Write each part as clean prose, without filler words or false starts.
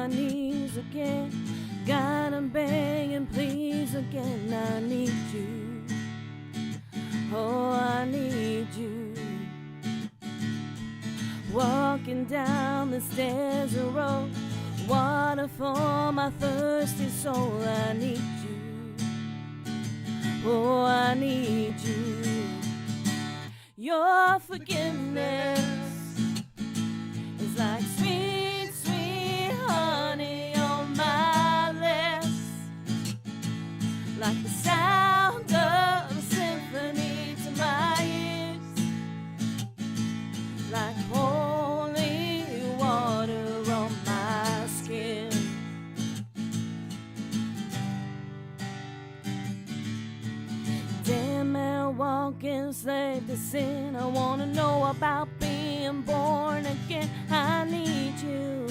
my knees again. God, I'm begging, please again. I need you. Oh, I need you. Walking down this desert road, water for my thirsty soul. I need you. Oh, I need you. Your forgiveness is like sweet, sweet honey on my lips, like the sound of a symphony to my ears, like holy water on my skin. Damn man, walking slave to sin. I wanna know about being born again. I need you.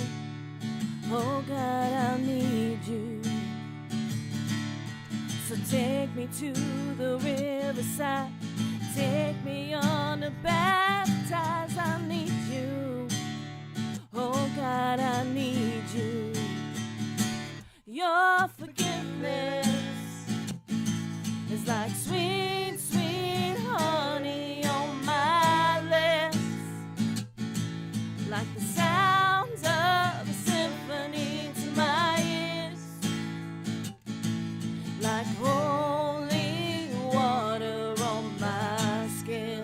Oh God, I need you. So take me to the riverside. Take me on to baptize. I need you. Oh God, I need you. Your forgiveness is like sweet, sweet honey on my lips, like the sounds of a symphony to my ears, like holy water on my skin.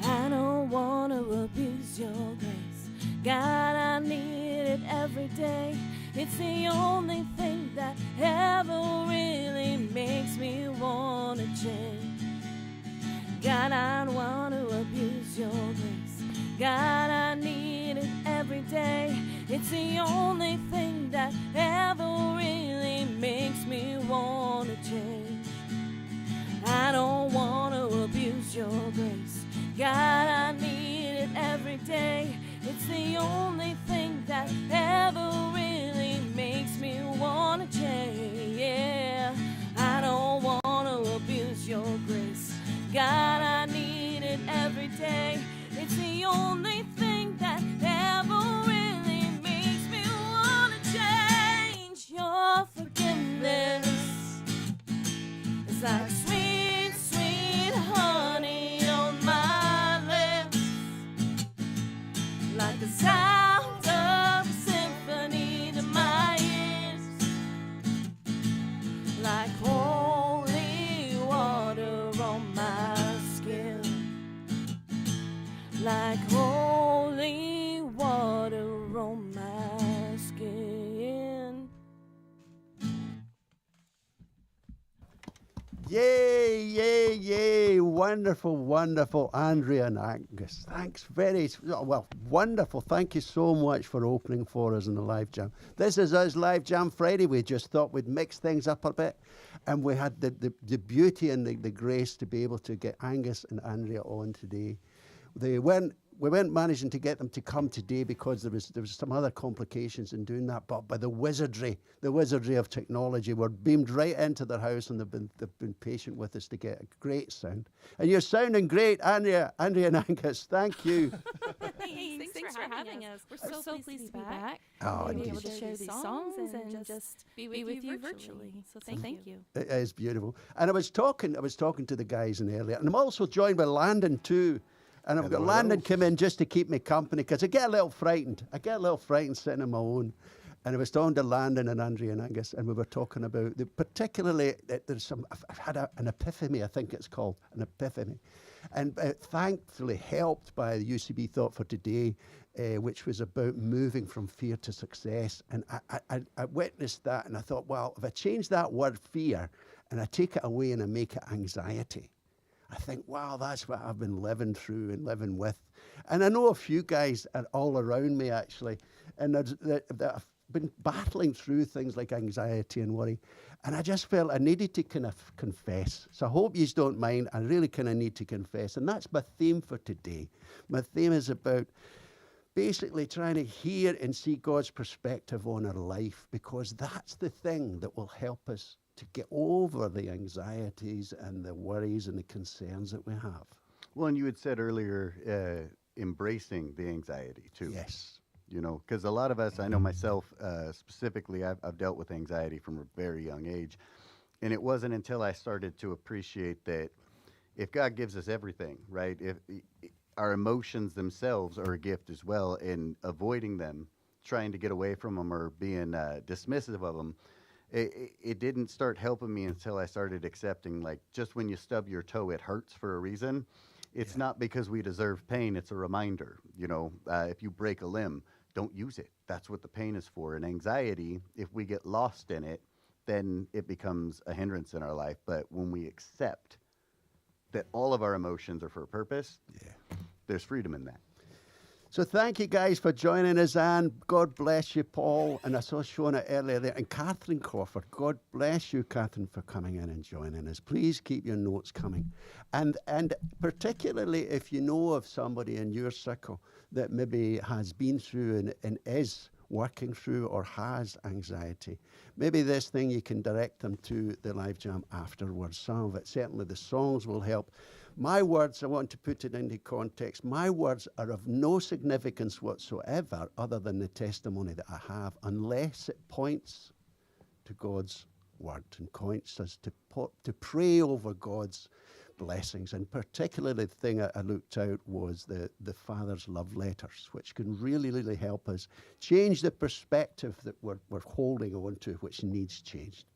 I don't want to abuse your grace. God, I need it every day. It's the only thing that ever really makes me want to change. God, I don't want to abuse your grace. God, I need it every day. It's the only thing that ever really makes me want to change. I don't want to abuse your grace. God, I need it every day. It's the only thing that ever really makes me want to change. Yeah, I don't want to abuse your grace. God, I need it every day. It's the only thing that ever really makes me want to change. Your forgiveness is like sweet, sweet honey on my lips, like the sound of a symphony to my ears, like holy water on my skin, like holy water on my skin. Yay, yay, yay. Wonderful, wonderful, Andrea and Angus. Thanks well, wonderful. Thank you so much for opening for us in the Live Jam. This is us Live Jam Friday. We just thought we'd mix things up a bit. And we had the beauty and the grace to be able to get Angus and Andrea on today. We weren't managing to get them to come today because there was some other complications in doing that. But by the wizardry of technology, we're beamed right into their house, and they've been patient with us to get a great sound. And you're sounding great, Andrea and Angus. Thank you. Thanks for having us. We're so pleased to be back. Oh, to be indeed. able to share these songs and just be with you virtually. So thank you. It is beautiful. And I was talking to the guys in earlier, and I'm also joined by Landon too. And I've got Landon come in just to keep me company because I get a little frightened. Sitting on my own. And I was talking to Landon and Andrea and Angus, and we were talking about particularly I've had an epiphany, I think it's called, an epiphany. And thankfully helped by the UCB Thought for Today, which was about moving from fear to success. And I witnessed that, and I thought, well, if I change that word fear and I take it away and I make it anxiety, I think, wow, that's what I've been living through and living with. And I know a few guys are all around me, actually, and that have been battling through things like anxiety and worry. And I just felt I needed to kind of confess. So I hope you don't mind. I really kind of need to confess. And that's my theme for today. My theme is about basically trying to hear and see God's perspective on our life, because that's the thing that will help us to get over the anxieties and the worries and the concerns that we have. Well, and you had said earlier embracing the anxiety too. Yes. You know, because a lot of us, I know myself specifically, I've dealt with anxiety from a very young age. And it wasn't until I started to appreciate that if God gives us everything, right, if our emotions themselves are a gift as well, and avoiding them, trying to get away from them or being dismissive of them, it didn't start helping me until I started accepting, like, just when you stub your toe, it hurts for a reason. It's not because we deserve pain. It's a reminder. You know, if you break a limb, don't use it. That's what the pain is for. And anxiety, if we get lost in it, then it becomes a hindrance in our life. But when we accept that all of our emotions are for a purpose, there's freedom in that. So thank you guys for joining us, and God bless you, Paul. And I saw Shona earlier there, and Catherine Crawford. God bless you, Catherine, for coming in and joining us. Please keep your notes coming. And particularly if you know of somebody in your circle that maybe has been through and is working through or has anxiety, maybe this thing you can direct them to the Live Jam afterwards. Some of it, certainly the songs will help. My words, I want to put it into context, my words are of no significance whatsoever other than the testimony that I have, unless it points to God's word and points us to pray over God's blessings. And particularly the thing I looked out was the Father's love letters, which can really, really help us change the perspective that we're holding on to, which needs changed.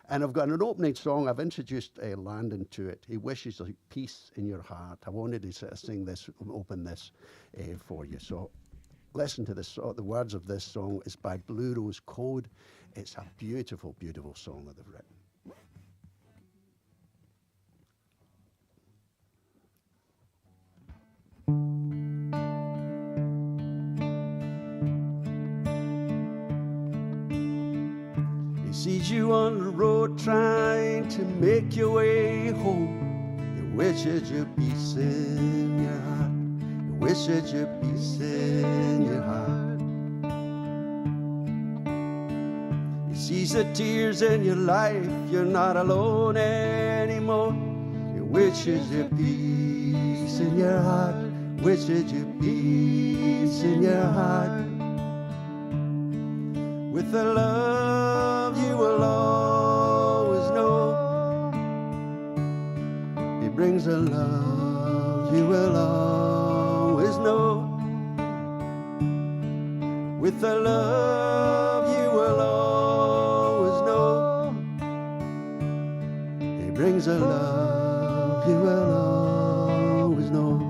And I've got an opening song. I've introduced Landon to it. He wishes peace in your heart. I wanted to sort of sing this, open this for you. So listen to this. The words of this song is by Blue Rose Code. It's a beautiful, beautiful song that they've written. He sees you on the road trying to make your way home. He wishes you peace in your heart. He wishes you peace in your heart. He sees the tears in your life. You're not alone anymore. He wishes you peace in your heart. Wishes you peace in your heart. With the love you will always know. He brings a love you will always know. With the love you will always know. He brings a love you will always know.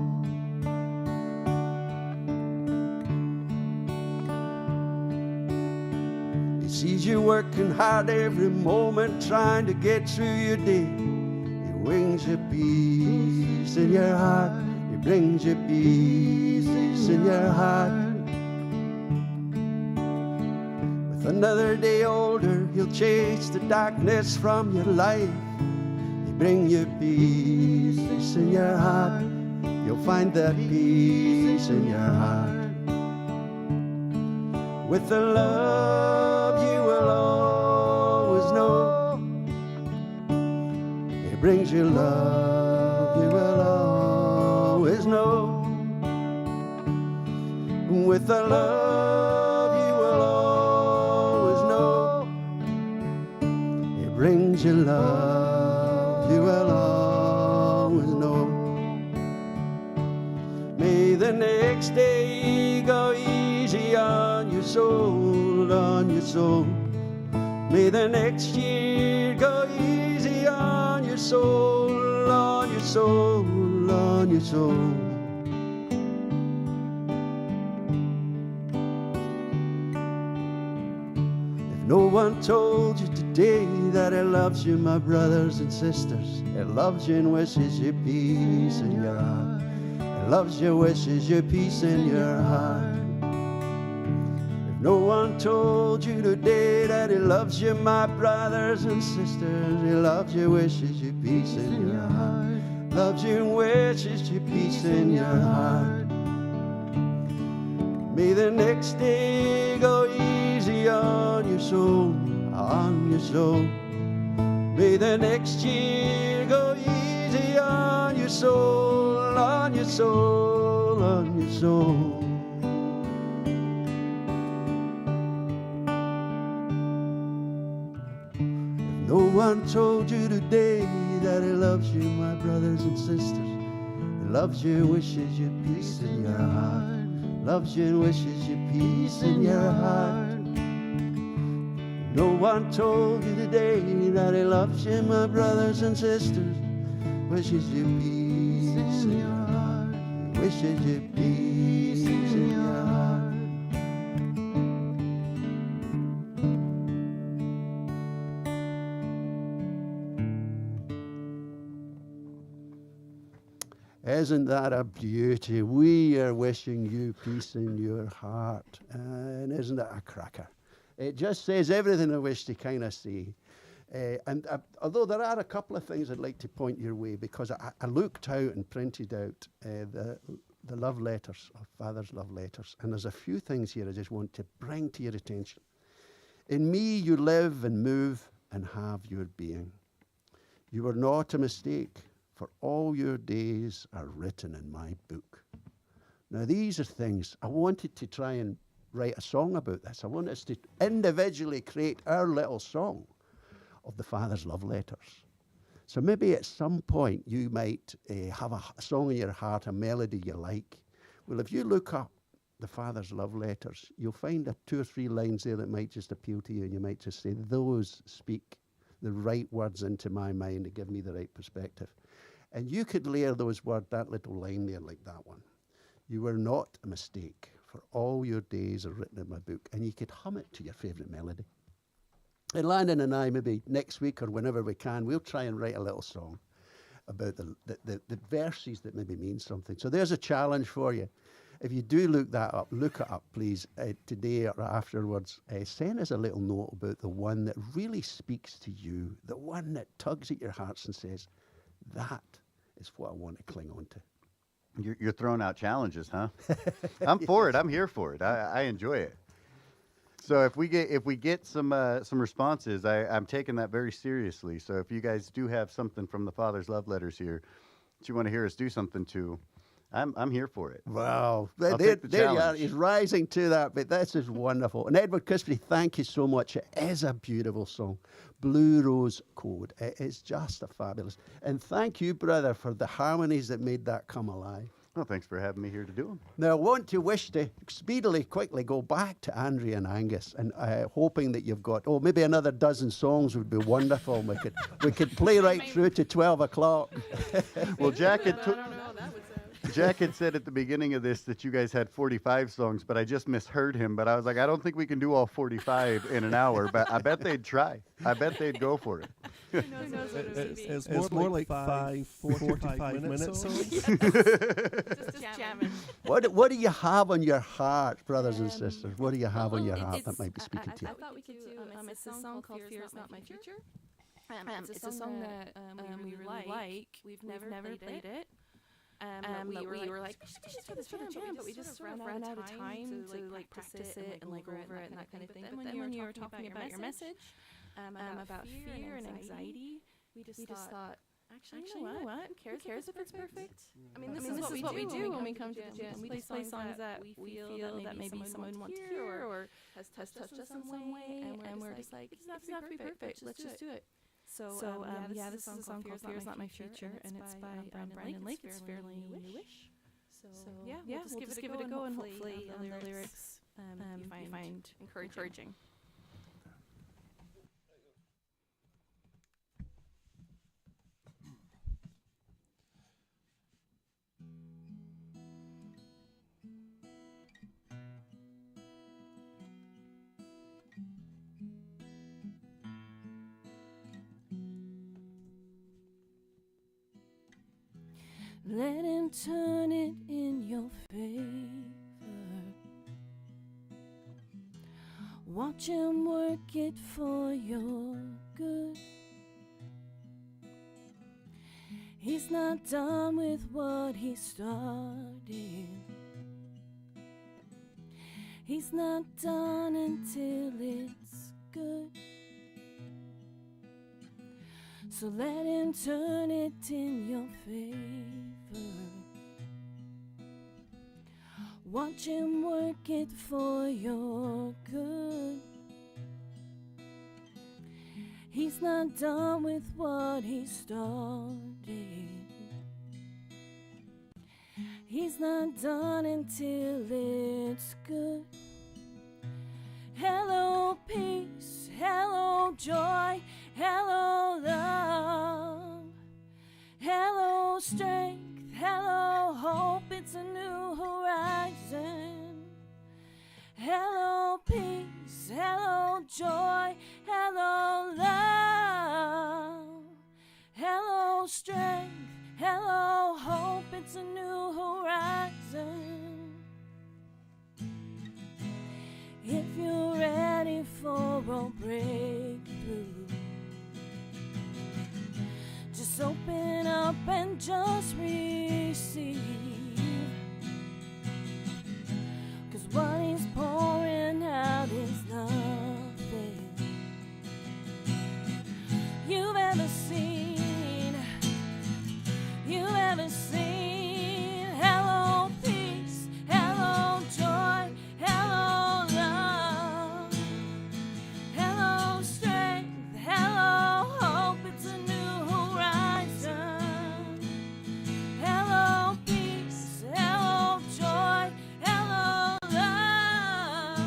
Sees you working hard every moment, trying to get through your day. He brings you peace in your heart. He brings you peace in your heart. With another day older, he'll chase the darkness from your life. He bring you peace in your heart. You'll find that peace in your heart. With the love you will always know. He brings you love you will always know. With the love you will always know. He brings you love you will always know. May the next day go easy on your soul, on your soul. May the next year go easy on your soul, on your soul, on your soul. If no one told you today that it loves you, my brothers and sisters, it loves you and wishes you peace in your heart. It loves you, wishes you peace in your heart. No one told you today that he loves you, my brothers and sisters. He loves you, wishes you peace in your heart. Loves you and wishes you peace in your heart. May the next day go easy on your soul, on your soul. May the next year go easy on your soul, on your soul, on in your soul. If no one told you today that he loves you, my brothers and sisters, he loves you, wishes you peace in your heart, loves you and wishes you peace in your heart. No one told you today that he loves you, my brothers and sisters, wishes you peace in your heart, wishes you peace in your heart. Isn't that a beauty? We are wishing you peace in your heart. And isn't that a cracker? It just says everything I wish to kind of say. Although there are a couple of things I'd like to point your way, because I looked out and printed out the love letters, of Father's love letters, and there's a few things here I just want to bring to your attention. In me you live and move and have your being. You are not a mistake, for all your days are written in my book. Now these are things I wanted to try and write a song about this. I want us to individually create our little song of the Father's love letters. So maybe at some point you might have a song in your heart, a melody you like. Well, if you look up the Father's love letters, you'll find 2 or 3 lines there that might just appeal to you, and you might just say, those speak the right words into my mind to give me the right perspective. And you could layer those words, that little line there, like that one. You were not a mistake, for all your days are written in my book. And you could hum it to your favourite melody. And Landon and I, maybe next week or whenever we can, we'll try and write a little song about the verses that maybe mean something. So there's a challenge for you. If you do look that up, look it up, please, today or afterwards. Send us a little note about the one that really speaks to you, the one that tugs at your hearts and says, that is what I want to cling on to. You're throwing out challenges, huh? I'm for it. I'm here for it. I enjoy it. So if we get some responses, I'm taking that very seriously. So if you guys do have something from the Father's love letters here that you want to hear us do something to, I'm here for it. Wow. I'll There take the you are. challenge. He's rising to that, but this is wonderful. And Edward Crispy, thank you so much. It is a beautiful song. Blue Rose Code. It is just a fabulous. And thank you, brother, for the harmonies that made that come alive. Well, thanks for having me here to do them. Now, I want to wish to speedily, quickly go back to Andrea and Angus, and hoping that you've got, maybe another dozen songs would be wonderful. And we could play right through to 12 o'clock. Well, Jack had said at the beginning of this that you guys had 45 songs, but I just misheard him. But I was like, I don't think we can do all 45 in an hour, but I bet they'd try. I bet they'd go for it. It's more like 5 45-minute songs. Just jamming. What do you have on your heart, brothers and sisters? What do you have on your heart that might be speaking to you? I thought we could do it's a song called Fear Is Not My Future. It's a song that we really like. We've never played it. But we were like, we should do this for the jam, but we just sort of ran out of time to like practice it and like go over it and that kind of thing. But then when you were talking about your message, about fear and anxiety, we just thought, actually, you know what? Who cares if it's perfect? I mean, this is what we do when we come to the gym. We just play songs that we feel that maybe someone wants to hear or has touched us in some way, and we're just like, it doesn't have to be perfect. Let's just do it. So this is a song called Fear Is Not My Future, and it's by Brandon Lake. It's fairly newish. So yeah, we'll just give it a go, and hopefully the lyrics you find encouraging. Let him turn it in your favor. Watch him work it for your good. He's not done with what he started. He's not done until it's good. So let him turn it in your favor. Watch him work it for your good. He's not done with what he started. He's not done until it's good. Hello, peace. Hello, joy. Hello, love. Hello, strength. Hello, hope. It's a new horizon. Hello, peace. Hello, joy. Hello, love. Hello, strength. Hello, hope. It's a new horizon. If you're ready for a breakthrough, just open up and just receive. 'Cause what he's pouring out is nothing you've ever seen. You've ever seen. Hello, peace. Hello, joy. Hello, love. Hello, strength. Hello, hope. It's a new horizon. Hello, peace. Hello, joy. Hello, love.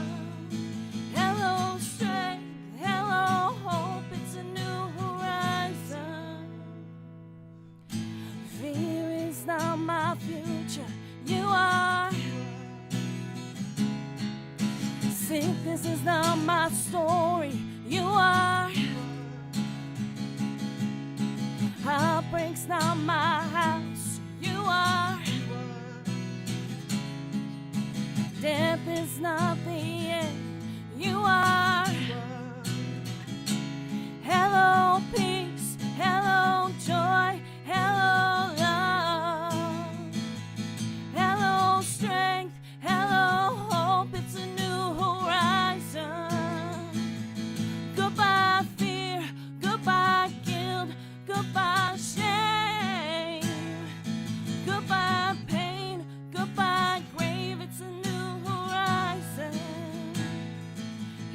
Hello, strength. Hello, hope. It's a new horizon. Fear is not my future. You are. Sickness is not my story. You are. Heartbreak's not my house. You are. Death is not the end. You are. Hello, peace. Hello, joy. Hello, love. Hello, strength. Hello, hope. It's a new horizon. Goodbye, fear. Goodbye, guilt. Goodbye, shame. Goodbye, pain. Goodbye, grave. It's a new horizon.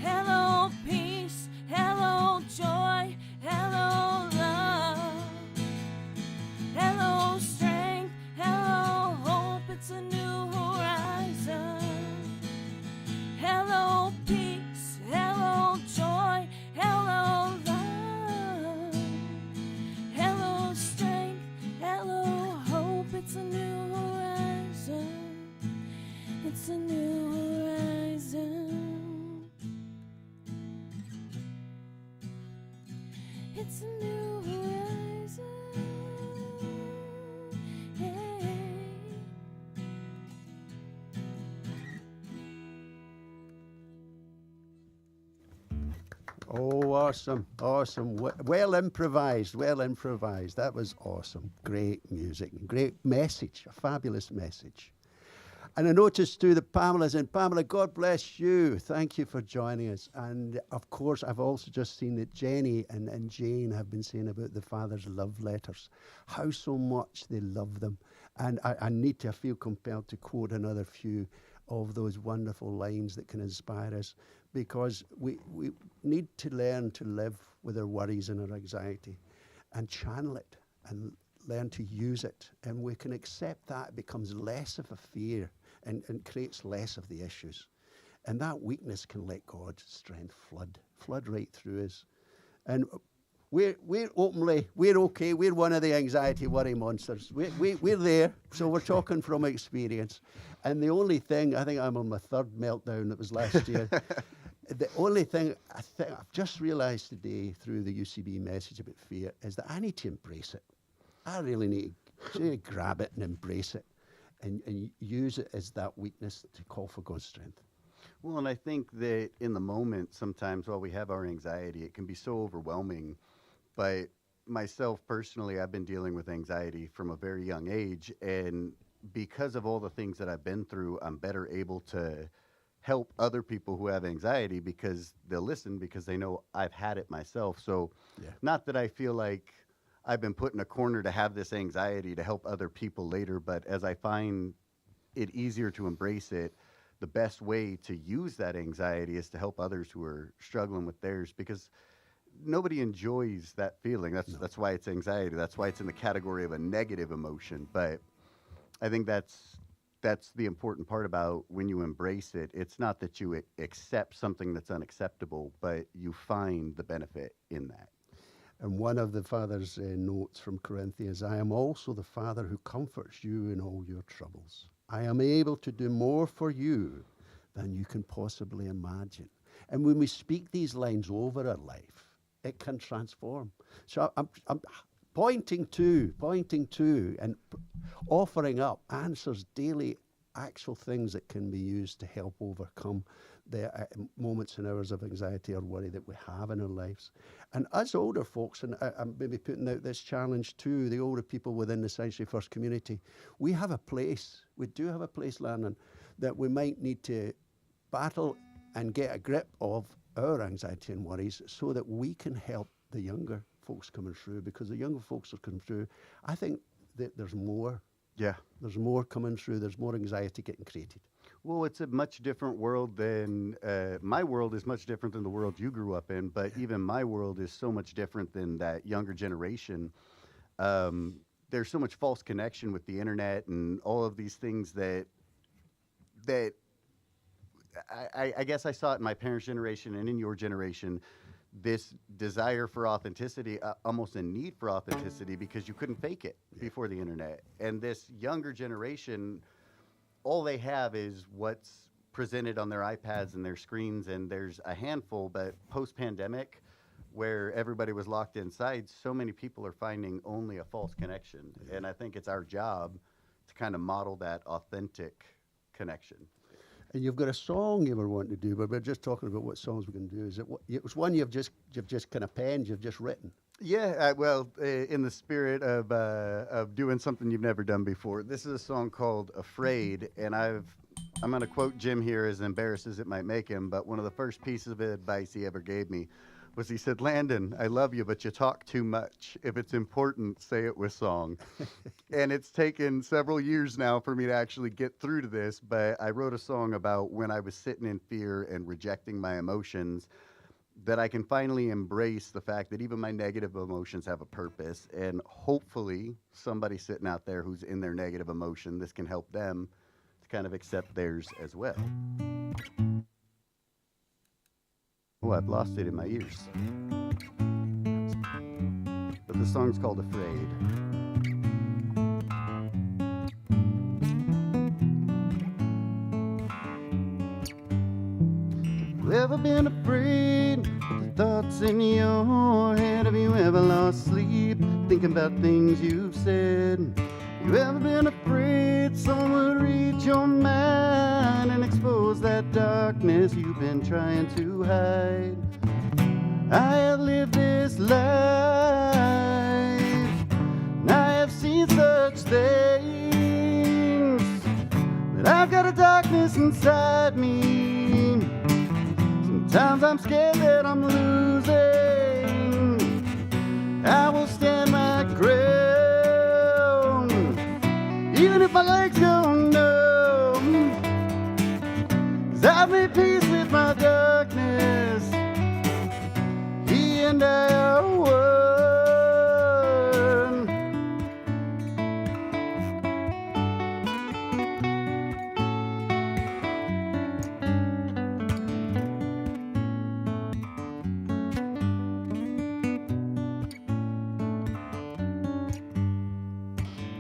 Hello, peace. Hello, joy. Hello, love. Hello, strength. Hello, hope. It's a new horizon. Hello, peace. Hello, joy. Hello, love. Hello, strength. Hello, hope. It's a new horizon. It's a new horizon. It's a new horizon. Hey. Oh, awesome, awesome. Well improvised, well improvised. That was awesome. Great music, great message, a fabulous message. And I noticed too that Pamela's in. Pamela, God bless you. Thank you for joining us. And of course, I've also just seen that Jenny and Jane have been saying about the Father's love letters, how so much they love them. And I feel compelled to quote another few of those wonderful lines that can inspire us, because we need to learn to live with our worries and our anxiety and channel it and learn to use it. And we can accept that it becomes less of a fear and creates less of the issues. And that weakness can let God's strength flood right through us. And we're okay. We're one of the anxiety worry monsters. We're there. So we're talking from experience. And the only thing, I think I'm on my third meltdown, that was last year. The only thing I think I've just realized today through the UCB message about fear is that I need to embrace it. I really need to grab it and embrace it and use it as that weakness to call for God's strength. Well, and I think that in the moment, sometimes while we have our anxiety, it can be so overwhelming. But myself personally, I've been dealing with anxiety from a very young age. And because of all the things that I've been through, I'm better able to help other people who have anxiety because they'll listen because they know I've had it myself. So not that I feel like I've been put in a corner to have this anxiety to help other people later, but as I find it easier to embrace it, the best way to use that anxiety is to help others who are struggling with theirs, because nobody enjoys that feeling. That's why it's anxiety. That's why it's in the category of a negative emotion. But I think that's the important part about when you embrace it. It's not that you accept something that's unacceptable, but you find the benefit in that. And one of the Father's notes from Corinthians, I am also the Father who comforts you in all your troubles. I am able to do more for you than you can possibly imagine. And when we speak these lines over our life, it can transform. So I'm pointing to and offering up answers, daily actual things that can be used to help overcome the moments and hours of anxiety or worry that we have in our lives. And as older folks, and I'm maybe putting out this challenge to the older people within the Sanctuary First community, we have a place, we do have a place, Landon, that we might need to battle and get a grip of our anxiety and worries so that we can help the younger folks coming through, because the younger folks are coming through, I think that there's more. Yeah. There's more coming through. There's more anxiety getting created. Well, it's a much different world than my world is much different than the world you grew up in, but even my world is so much different than that younger generation. There's so much false connection with the internet and all of these things that I guess I saw it in my parents' generation and in your generation, this desire for authenticity, almost a need for authenticity, because you couldn't fake it before the internet. And this younger generation, all they have is what's presented on their iPads and their screens, and there's a handful, but post-pandemic, where everybody was locked inside, so many people are finding only a false connection. And I think it's our job to kind of model that authentic connection. And you've got a song you were wanting to do, but we're just talking about what songs we can do. It was one you've just kind of penned, you've just written. Yeah, well, in the spirit of doing something you've never done before, this is a song called "Afraid," and I'm going to quote Jim here, as embarrassed as it might make him, but one of the first pieces of advice he ever gave me was, he said, "Landon, I love you, but you talk too much. If it's important, say it with song." And it's taken several years now for me to actually get through to this, but I wrote a song about when I was sitting in fear and rejecting my emotions, that I can finally embrace the fact that even my negative emotions have a purpose, and hopefully somebody sitting out there who's in their negative emotion, this can help them to kind of accept theirs as well. Oh, I've lost it in my ears. But the song's called "Afraid." Have you ever been afraid of the thoughts in your head? Have you ever lost sleep thinking about things you've said? Have you ever been afraid someone would read your mind and expose that darkness you've been trying to hide? I have lived this life, and I have seen such things, but I've got a darkness inside me. Sometimes I'm scared that I'm losing. I will stand my ground, even if my legs go numb, 'cause I've made peace with my darkness. He and I are one.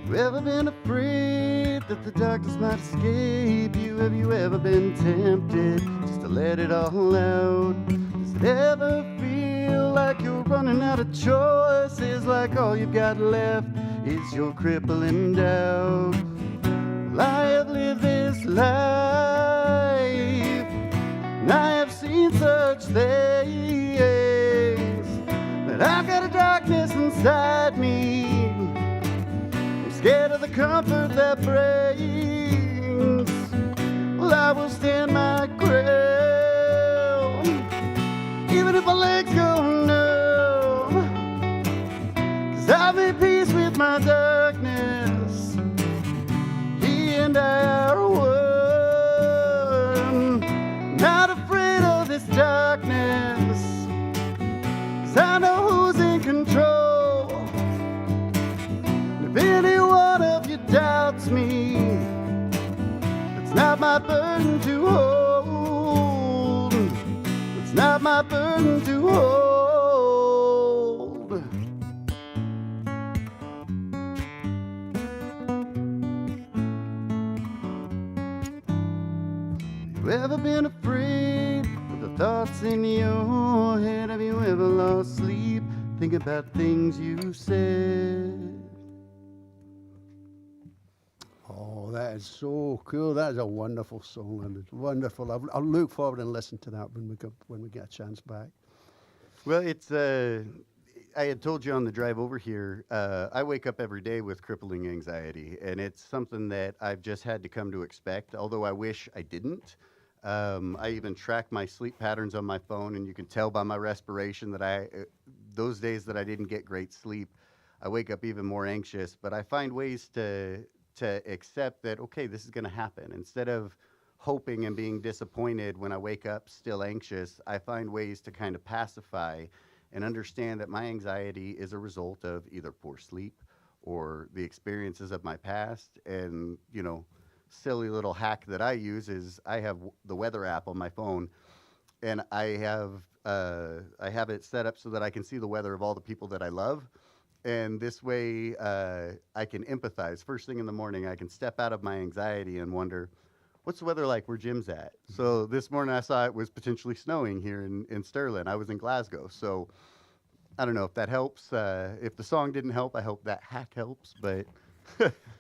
Have you ever been afraid that the darkness might escape you? Have you ever been tempted just to let it all out? Does it ever feel like you're running out of choices, like all you've got left is your crippling doubt? Well, I have lived this life, and I have seen such things, but I've got a darkness inside me. Scared of the comfort that brings. Well, I will stand my ground, even if my legs go numb, 'cause I've made peace with my darkness. He and I are my burden to hold. You ever been afraid of the thoughts in your head? Have you ever lost sleep thinking about things you said? Oh, that is so cool. That is a wonderful song, Lyndon. Wonderful. I'll look forward and listen to that when we get a chance back. Well, it's I had told you on the drive over here, I wake up every day with crippling anxiety, and it's something that I've just had to come to expect, although I wish I didn't. I even track my sleep patterns on my phone, and you can tell by my respiration that those days that I didn't get great sleep, I wake up even more anxious. But I find ways to accept that, okay, this is going to happen. Instead of hoping and being disappointed when I wake up still anxious, I find ways to kind of pacify and understand that my anxiety is a result of either poor sleep or the experiences of my past. And, you know, silly little hack that I use is I have the weather app on my phone, and I have it set up so that I can see the weather of all the people that I love. And this way I can empathize. First thing in the morning, I can step out of my anxiety and wonder, what's the weather like where Jim's at? So this morning I saw it was potentially snowing here in Stirling. I was in Glasgow. So I don't know if that helps. If the song didn't help, I hope that hack helps. But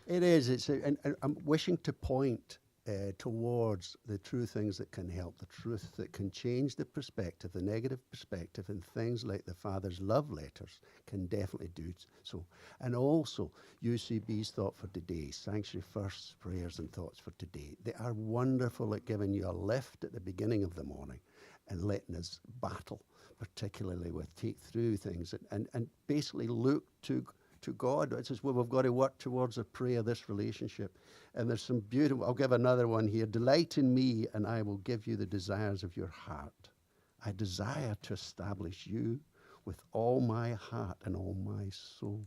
It is. And I'm wishing to point towards the true things that can help, the truth that can change the perspective, the negative perspective, and things like the Father's love letters can definitely do so. And also, UCB's Thought for Today, Sanctuary First Prayers and Thoughts for Today. They are wonderful at giving you a lift at the beginning of the morning and letting us battle, particularly with take through things and basically look to God. It's just, well, we've got to work towards a prayer, this relationship. And there's some beautiful, I'll give another one here. Delight in me, and I will give you the desires of your heart. I desire to establish you with all my heart and all my soul.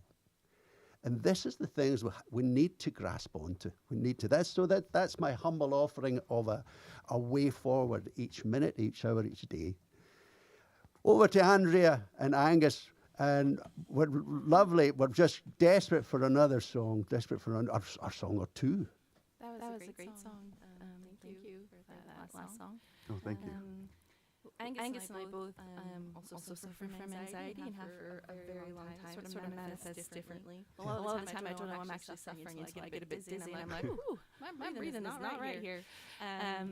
And this is the things we need to grasp onto. We need to. That's my humble offering of a way forward each minute, each hour, each day. Over to Andrea and Angus. And we're lovely. We're just desperate for another song, desperate for our song or two. That was a great song. Thank you for that last song. oh, thank you. Angus and I both also suffer from anxiety and have for a very long time. It sort of manifests differently. A lot of the time I don't know I'm actually suffering until I get a bit dizzy and I'm like, ooh, my breathing is not right here.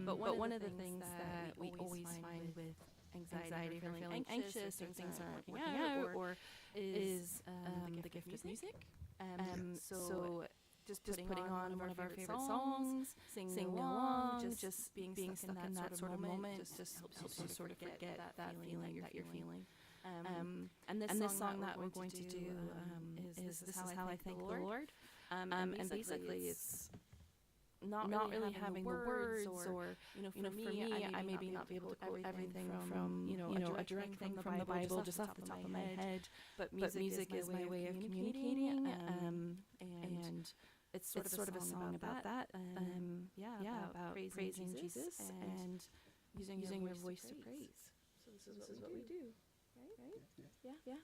But one of the things that we always find with anxiety or feeling anxious or things aren't working out or is the gift of music. So just putting on one of our favorite songs, singing along, just being stuck in that sort of moment just helps you sort of forget that feeling that you're feeling. And this song that we're going to do is This Is How I Thank the Lord. And basically it's not really having the words or, for me, I maybe not be able to quote everything from, a direct thing from the Bible just off the top of my head, but music is my way of communicating, and it's sort of a song about that, about praising Jesus and using your voice to praise. So this is what we do, right? Yeah.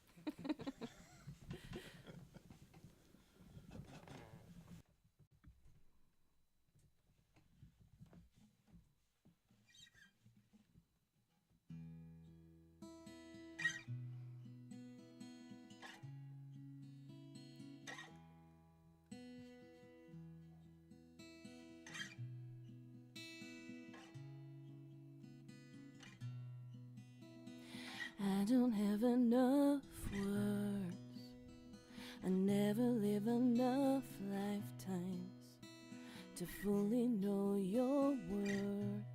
I don't have enough words. I never live enough lifetimes to fully know your worth,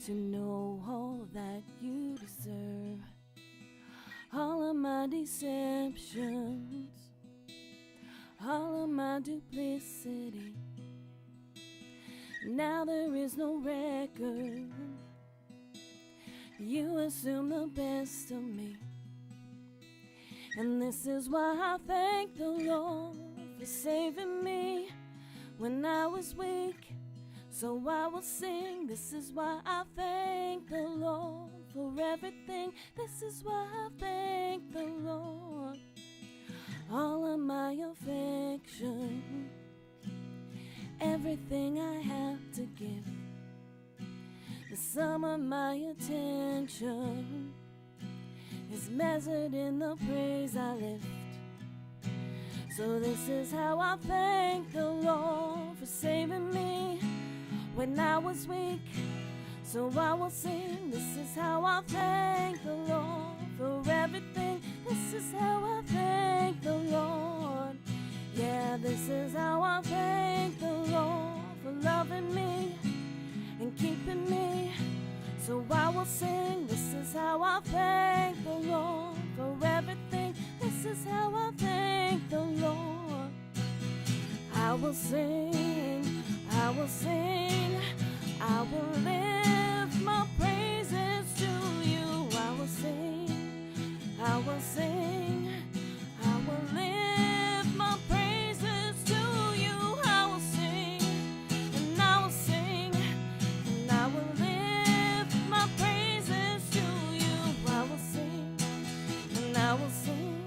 to know all that you deserve. All of my deceptions, all of my duplicity. Now there is no record. You assume the best of me, and this is why I thank the Lord for saving me when I was weak. So I will sing. This is why I thank the Lord for everything. This is why I thank the Lord. All of my affection, everything I have to give, the sum of my attention is measured in the praise I lift. So this is how I thank the Lord for saving me when I was weak. So I will sing, this is how I thank the Lord for everything. This is how I thank the Lord. Yeah, this is how I thank the Lord for loving me and keeping me. So I will sing, this is how I thank the Lord for everything. This is how I thank the Lord. I will sing, I will sing, I will lift my praises to you. I will sing, I will sing, I will lift my praises to you. I will sing, and I will sing, and I will lift my praises to you. I will sing, and I will sing,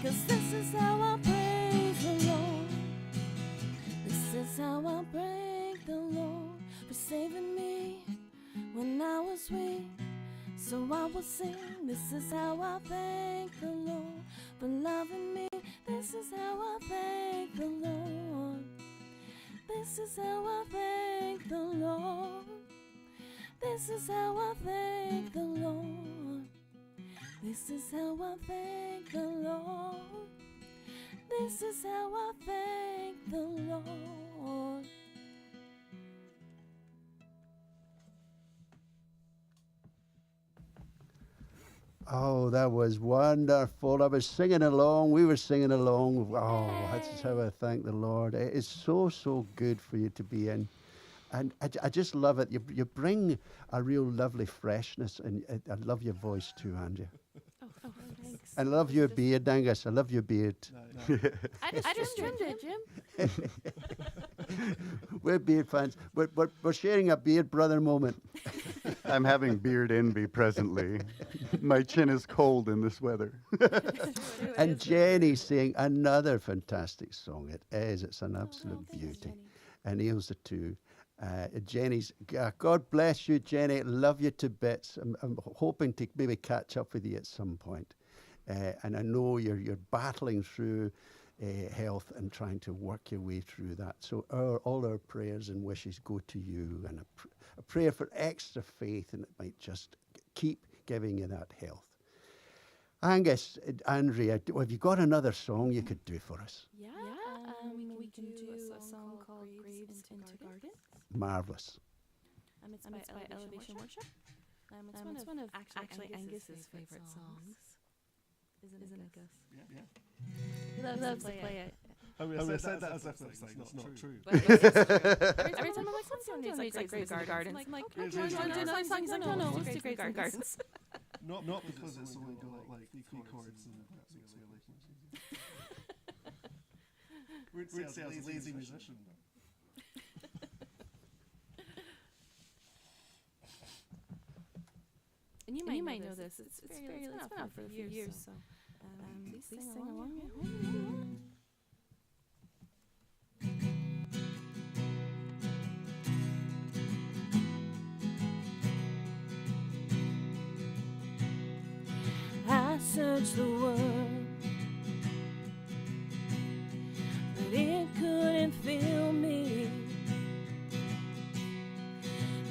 'cause this is how I praise the Lord. This is how I praise the Lord for saving me when I was weak. So I will sing, this is how I thank the Lord for loving me. This is how I thank the Lord. This is how I thank the Lord. This is how I thank the Lord. This is how I thank the Lord. This is how I thank the Lord. Oh, that was wonderful. I was singing along. We were singing along. Oh, that's how I thank the Lord. It is so, so good for you to be in. And I just love it. You bring a real lovely freshness. And I love your voice too, Andrea. Oh, thanks. I love your beard, Angus. I love your beard. I just trimmed it, Jim. We're beard fans. We're sharing a beard brother moment. I'm having beard envy presently. My chin is cold in this weather. And Jenny sang another fantastic song. It is. It's an absolute beauty. And Ailsa too. Jenny's, God bless you, Jenny. Love you to bits. I'm hoping to maybe catch up with you at some point. And I know you're battling through health and trying to work your way through that. So all our prayers and wishes go to you, and a prayer for extra faith, and it might just keep giving you that health. Angus, Andrea, have you got another song you could do for us? Yeah, we can do a song called Graves into Gardens. Marvelous. It's by Elevation Worship. It's one of actually Angus's favorite songs. Isn't it, Gus? Yeah. He loves to play it. I mean, I said that as if it's not true. Every time I'm like, what's song? It's like Graves into Gardens. I'm like, Graves do you into want to do another song? He's like, no, let's do Graves into Gardens. Not because it's only got like three chords and We'd say I was a lazy musician. And you might know this. It's been out for a few years, so please sing along. I searched the world, but it couldn't fill me.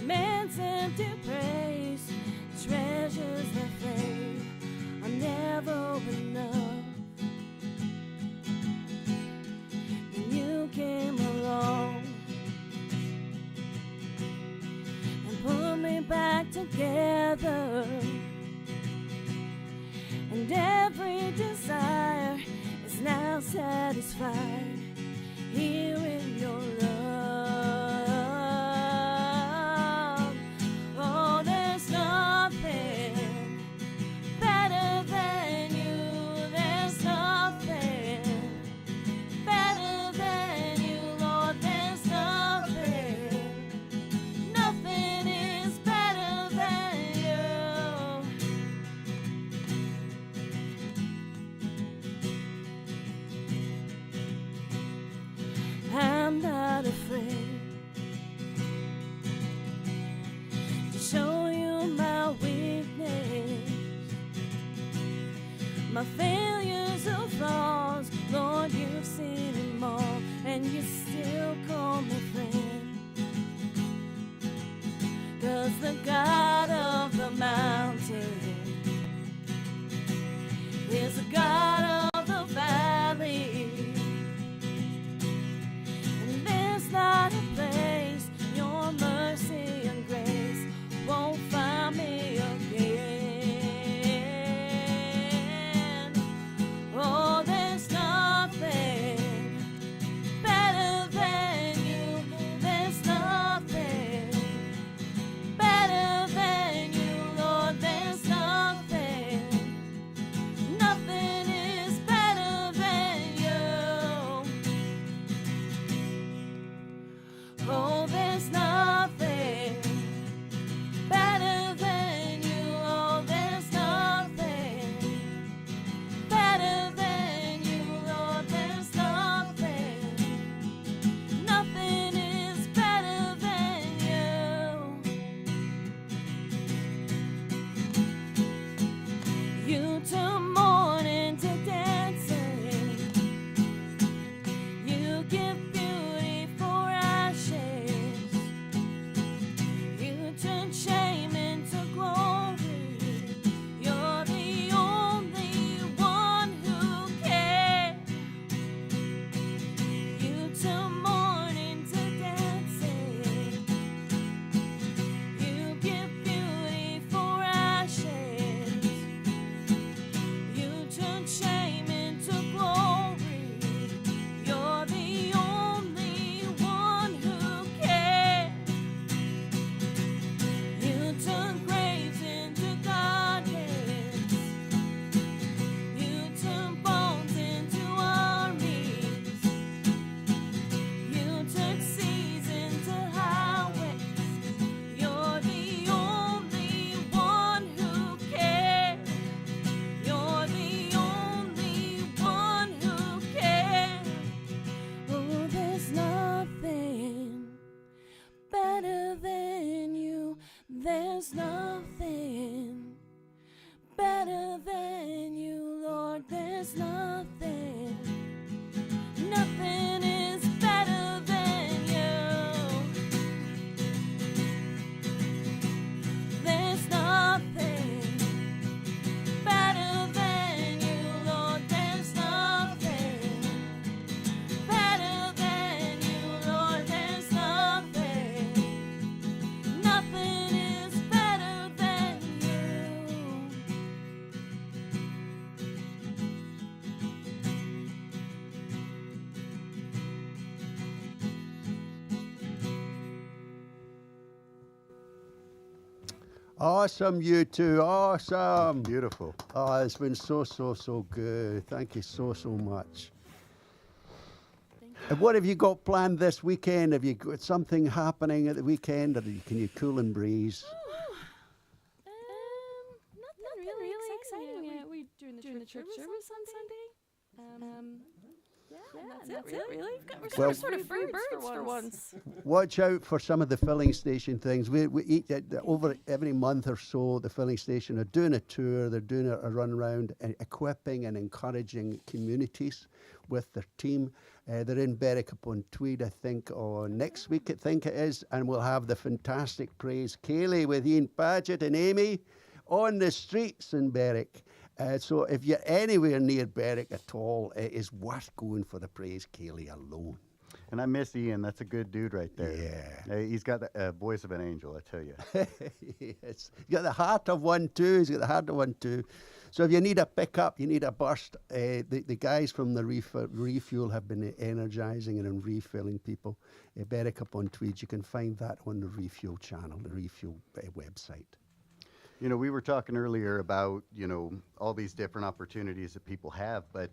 Man's empty praise, treasures that fade are never enough. And you came along and put me back together. And every desire is now satisfied here in your love. Oh, there's nothing better than you. There's nothing better than you, Lord. There's nothing. Nothing is better than you. not afraid to show you my weakness, my failures or flaws. Lord, you've seen them all, and you still call me friend. 'Cause the God of the mountain is the God of the valley, and there's not a place your mercy and grace won't find me again. Oh, there's nothing better than you. There's nothing better than you, Lord. There's nothing. Nothing is better than you. Oh, there's nothing better than you. Oh, there's nothing better than you, Lord. There's nothing. Nothing is better than you. You turn mourning to dancing. You give beauty for ashes. You turn shame into glory. You're the only one who cares. You turn mourning to dancing. You give beauty for ashes. You turn shame into glory. You're the only one who cares. You turn graves into gardens. You turn bones into armies. You turn seas into highways. You're the only one who cares. You're the only one who cares. Oh, there's nothing better than you. There's nothing better than you, Lord. There's nothing. Nothing is better than you. There's nothing better than you, Lord. There's nothing better than you, Lord. There's nothing. Nothing is better than you. Awesome, you two. Awesome. Beautiful. Oh, it's been so good. Thank you so much. And what have you got planned this weekend? Have you got something happening at the weekend, or can you cool and breeze? Nothing really exciting. Yeah, we doing the church service on Sunday. Yeah, that's it really. We're sort of free birds for once. Watch out for some of the filling station things. We eat over every month or so. The filling station are doing a tour. They're doing a run around, equipping and encouraging communities with their team. They're in Berwick upon Tweed, I think, on next week, I think it is, and we'll have the fantastic Praise Kaylee with Ian Paget and Amy on the streets in Berwick. So if you're anywhere near Berwick at all, it is worth going for the Praise Kaylee alone. And I miss Ian. That's a good dude right there. Yeah. He's got the voice of an angel, I tell you. Yes. He's got the heart of one too. He's got the heart of one too. So if you need a pickup, you need a burst, the guys from the Refuel have been energizing and refilling people. Berwick upon Tweed, you can find that on the Refuel channel, the Refuel website. You know, we were talking earlier about, all these different opportunities that people have, but,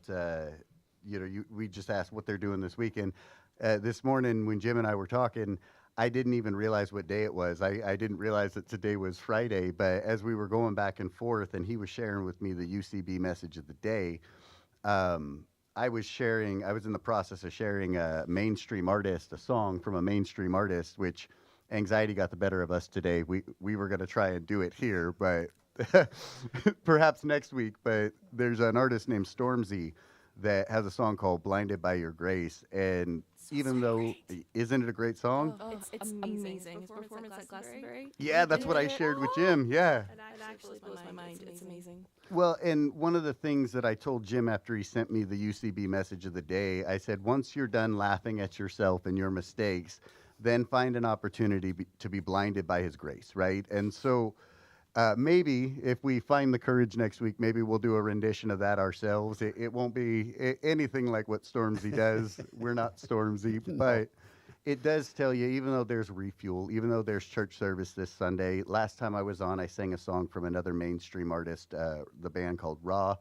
we just asked what they're doing this weekend. This morning when Jim and I were talking, I didn't even realize what day it was. I didn't realize that today was Friday, but as we were going back and forth and he was sharing with me the UCB message of the day, I was in the process of sharing a song from a mainstream artist, which anxiety got the better of us today. We were going to try and do it here, but perhaps next week. But there's an artist named Stormzy that has a song called Blinded by Your Grace. And even though, isn't it a great song? It's amazing. His performance at Glastonbury. Yeah, that's what I shared with Jim. Yeah. It actually blows my mind. It's amazing. Well, and one of the things that I told Jim after he sent me the UCB message of the day, I said, once you're done laughing at yourself and your mistakes, then find an opportunity to be blinded by his grace, right? And so maybe if we find the courage next week, maybe we'll do a rendition of that ourselves. It won't be anything like what Stormzy does. We're not Stormzy, but it does tell you, even though there's refuel, even though there's church service this Sunday, last time I was on, I sang a song from another mainstream artist, the band called Raw.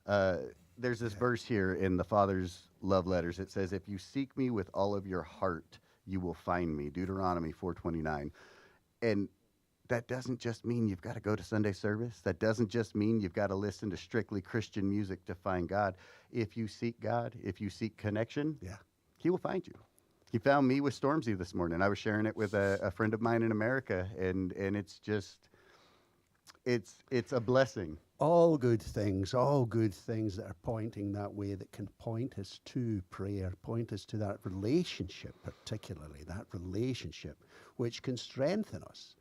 There's this verse here in the Father's love letters. It says, if you seek me with all of your heart, you will find me, Deuteronomy 4:29. And that doesn't just mean you've got to go to Sunday service. That doesn't just mean you've got to listen to strictly Christian music to find God. If you seek God, if you seek connection, he will find you. He found me with Stormzy this morning. I was sharing it with a friend of mine in America, and it's just, it's a blessing. All good things that are pointing that way, that can point us to prayer, point us to that relationship, particularly that relationship, which can strengthen us.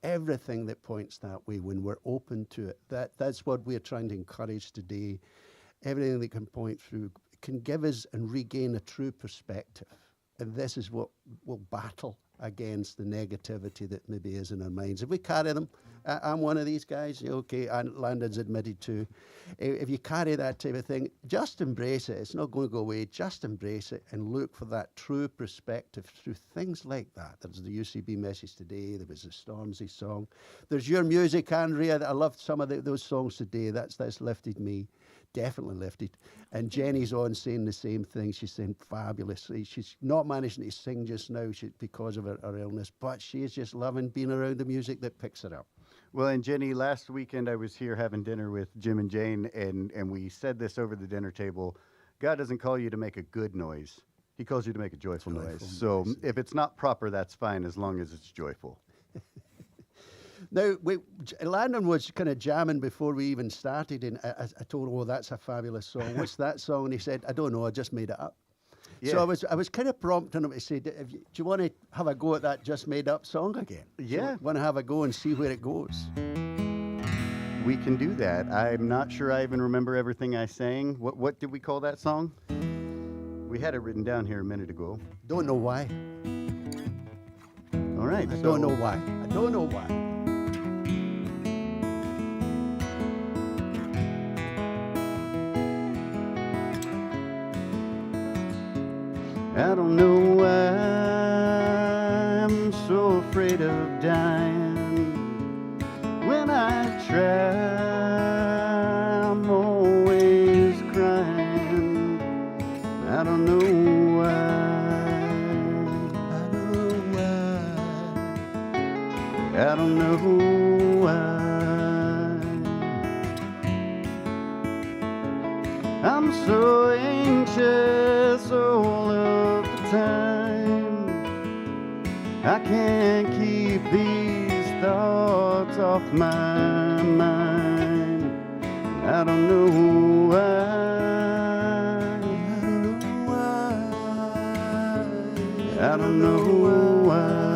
Everything that points that way when we're open to it, that's what we're trying to encourage today. Everything that can point through can give us and regain a true perspective. And this is what will battle against the negativity that maybe is in our minds. If we carry them, I'm one of these guys, okay, and Landon's admitted to. If you carry that type of thing, just embrace it. It's not going to go away. Just embrace it and look for that true perspective through things like that. There's the UCB message today. There was the Stormzy song. There's your music, Andrea. I loved some of those songs today. That's lifted me. Definitely lifted. And Jenny's on saying the same thing. She's saying fabulously. She's not managing to sing just now because of her illness, but she is just loving being around the music that picks her up. Well, and Jenny, last weekend I was here having dinner with Jim and Jane, and we said this over the dinner table. God doesn't call you to make a good noise. He calls you to make a joyful noise. So if it's not proper, that's fine as long as it's joyful. Now, Landon was kind of jamming before we even started, and I told him, "Oh, that's a fabulous song. What's that song?" And he said, "I don't know. I just made it up." Yeah. So I was kind of prompting him to say, "Do you want to have a go at that just made up song again?" Yeah. Want to have a go and see where it goes? We can do that. I'm not sure I even remember everything I sang. What did we call that song? We had it written down here a minute ago. Don't know why. All right. I don't know why. I don't know why. I don't know why I'm so afraid of dying. When I try, I'm always crying. I don't know why. I don't know why. I don't know why. I'm so anxious all of the time. I can't keep these thoughts off my mind. I don't know why. I don't know why.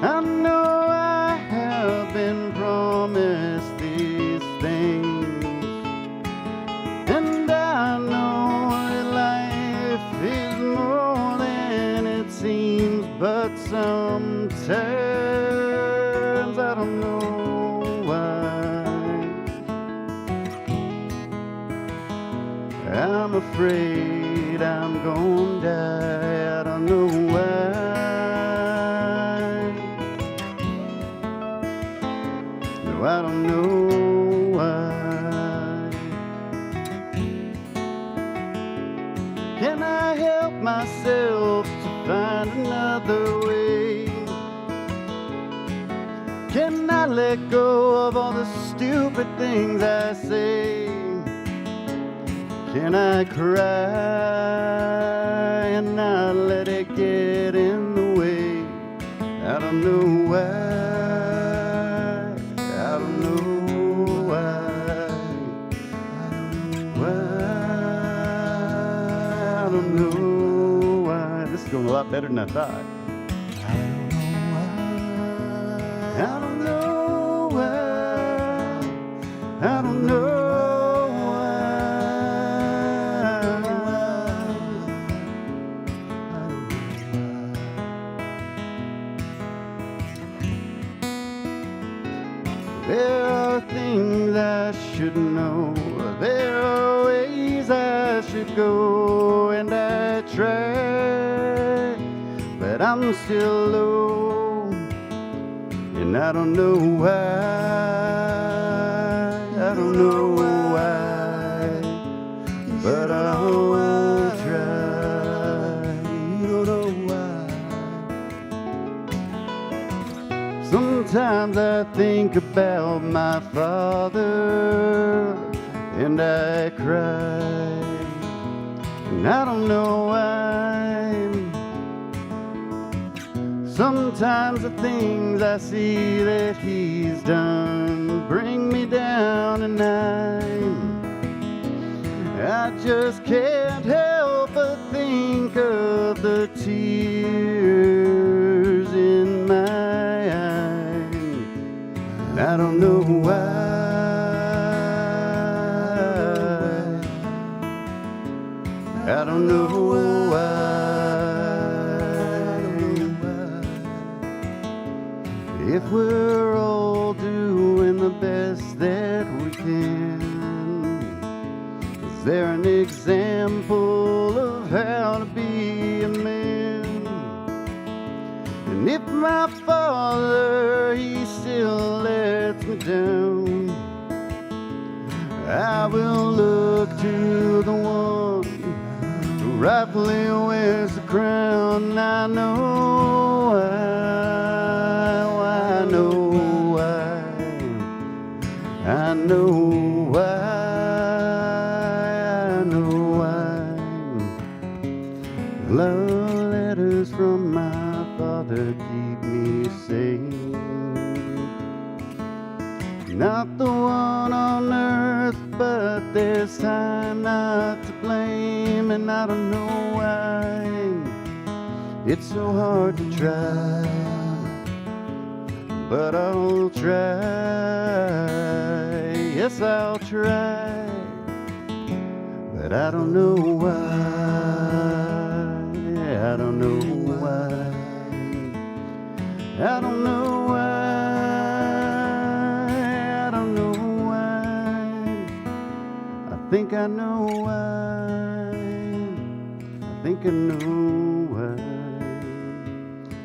I know I have been promised these things, and I know that life is more than it seems, but sometimes I don't know why. I'm afraid I'm gonna die. I don't know why. No, I don't know why. Can I help myself to find another way? Can and I let go of all the stupid things I say. Can I cry and not let it get in the way? I don't know why. I don't know why. I don't know why. This is going a lot better than I thought. I don't know why. I don't know why. There are things I should know. There are ways I should go, and I try, but I'm still low, and I don't know why. I don't know why, but I'll try. You don't know why. Sometimes I think about my father, and I cry, and I don't know why. Sometimes the things I see that he's done bring me down, and I just can't help but think of the tears in my eyes. And I don't know why. I don't know why. If we're all doing the best that we can, is there an example of how to be a man? And if my father, he still lets me down, I will look to the one who rightfully wears the crown. I know I know why. I know why. I know why. Love letters from my father keep me sane. Not the one on earth, but there's time not to blame, and I don't know why. It's so hard to try, but I'll try. Yes, I'll try, but I don't know why. I don't know why. I don't know why. I don't know why. I think I know why. I think I know why.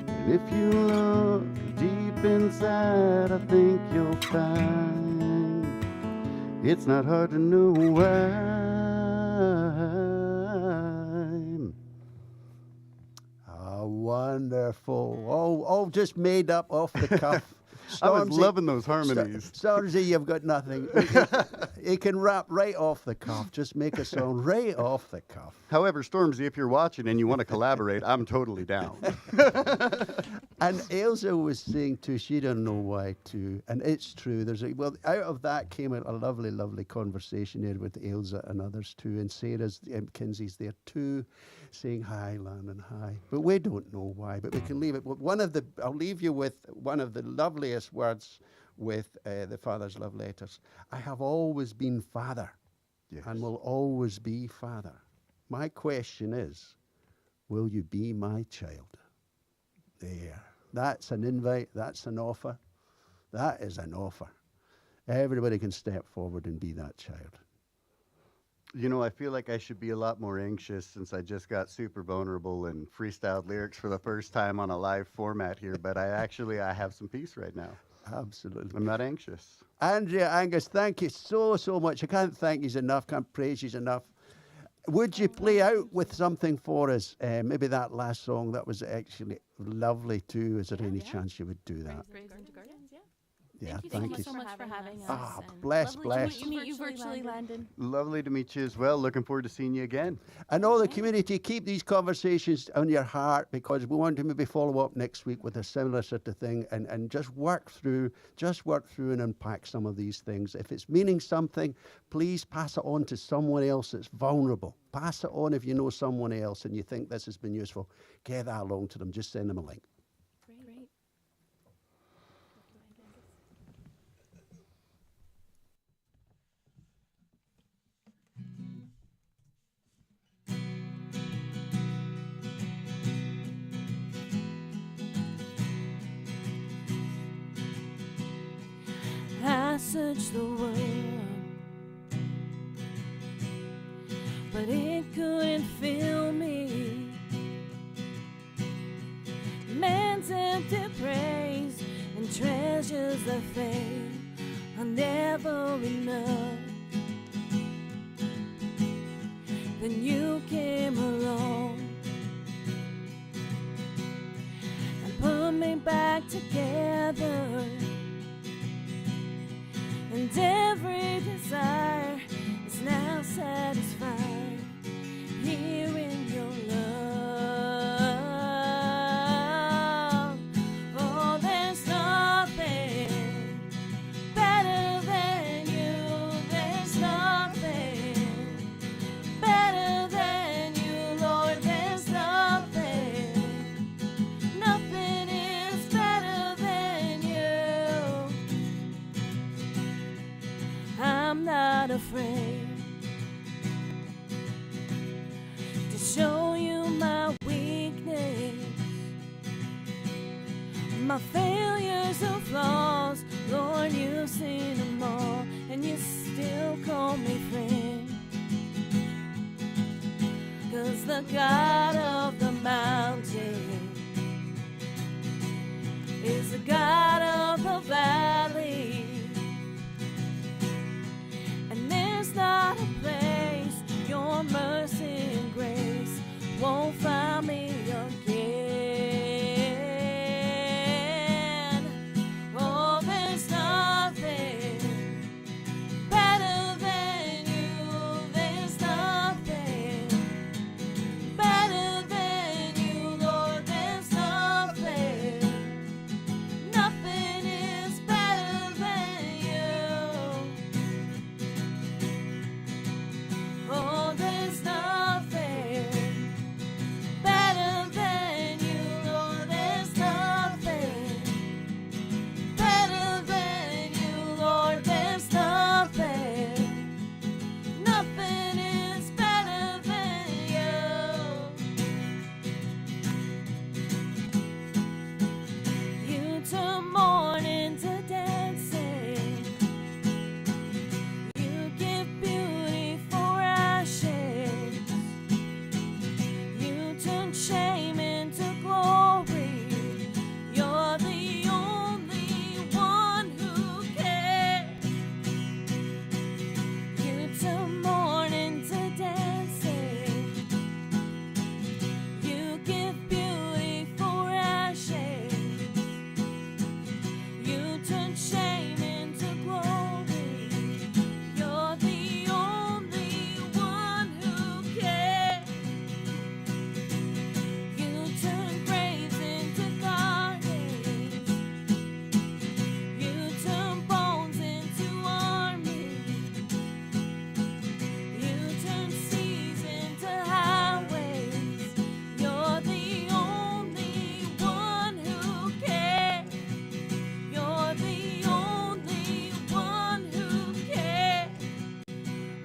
And if you look deep inside, I think you'll find it's not hard to know why. Oh, wonderful. All just made up off the cuff. I was Stormzy- loving those harmonies. Stormzy, you've got nothing. You can rap right off the cuff. Just make a song right off the cuff. However, Stormzy, if you're watching and you want to collaborate, I'm totally down. And Ailsa was saying too, she don't know why too, and it's true. Well, out of that came a lovely, lovely conversation here with Ailsa and others too, and Sarah's Kinsey's there too, saying hi, Landon, hi. But we don't know why, but we can leave it. I'll leave you with one of the loveliest words with the Father's Love Letters. I have always been Father, Yes. and will always be Father. My question is, will you be my child? There. That's an invite. That's an offer. That is an offer. Everybody can step forward and be that child. You know, I feel like I should be a lot more anxious since I just got super vulnerable and freestyled lyrics for the first time on a live format here, but I have some peace right now. Absolutely. I'm not anxious. Andrea, Angus, thank you so much. I can't thank you enough, can't praise you enough. Would you play out with something for us? Maybe that last song, that was actually lovely too. Is there any chance you would do that? Praise into Guardians, yeah. Yeah, Thank you you. so much for having us. Ah, and bless, lovely bless. to meet you virtually, Landon. Lovely to meet you as well. Looking forward to seeing you again. And all the community, keep these conversations on your heart, because we want to maybe follow up next week with a similar sort of thing, and just work through and unpack some of these things. If it's meaning something, please pass it on to someone else that's vulnerable. Pass it on if you know someone else and you think this has been useful. Get that along to them. Just send them a link. Great. I searched the world, but it couldn't fill me. Man's empty praise and treasures that fade are never enough. Then you came along and put me back together, and every desire is now satisfied here in your love. Oh, there's nothing better than you. There's nothing better than you, Lord. There's nothing is better than you. I'm not afraid to show you my weakness, my failures and flaws. Lord, you've seen them all, and you still call me friend. 'Cause the God of the mountain is the God of the valley. And there's not a place your mercy and grace won't find me again. Oh, there's nothing better than you. There's nothing better than you, Lord. There's nothing is better than you. Oh, there's nothing better than you, Lord. There's nothing better than you, Lord. There's nothing is better than you. You turn mourning to dancing. You give beauty for ashes. You turn shame into glory. You're the only one who cares. You turn mourning to dancing. You give beauty for ashes. You turn shame into glory. You're the only one who cares. You turn graves into gardens. You turn bones into armies. You turn seas into highways. You're the only one who cares. You're the only one who cares.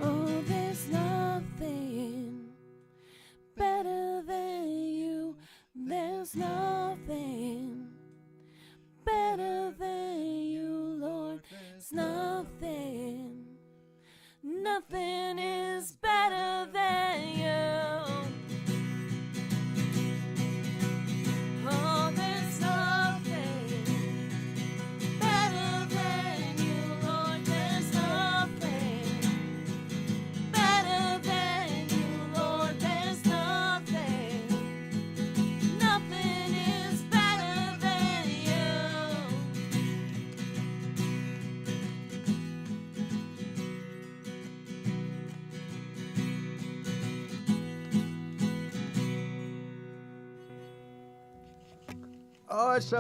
Oh, there's nothing better than you. There's nothing better than you, Lord. There's nothing is better than you. Oh, there's nothing better than you, Lord. There's nothing better than you, Lord. There's nothing is better than you. Awesome.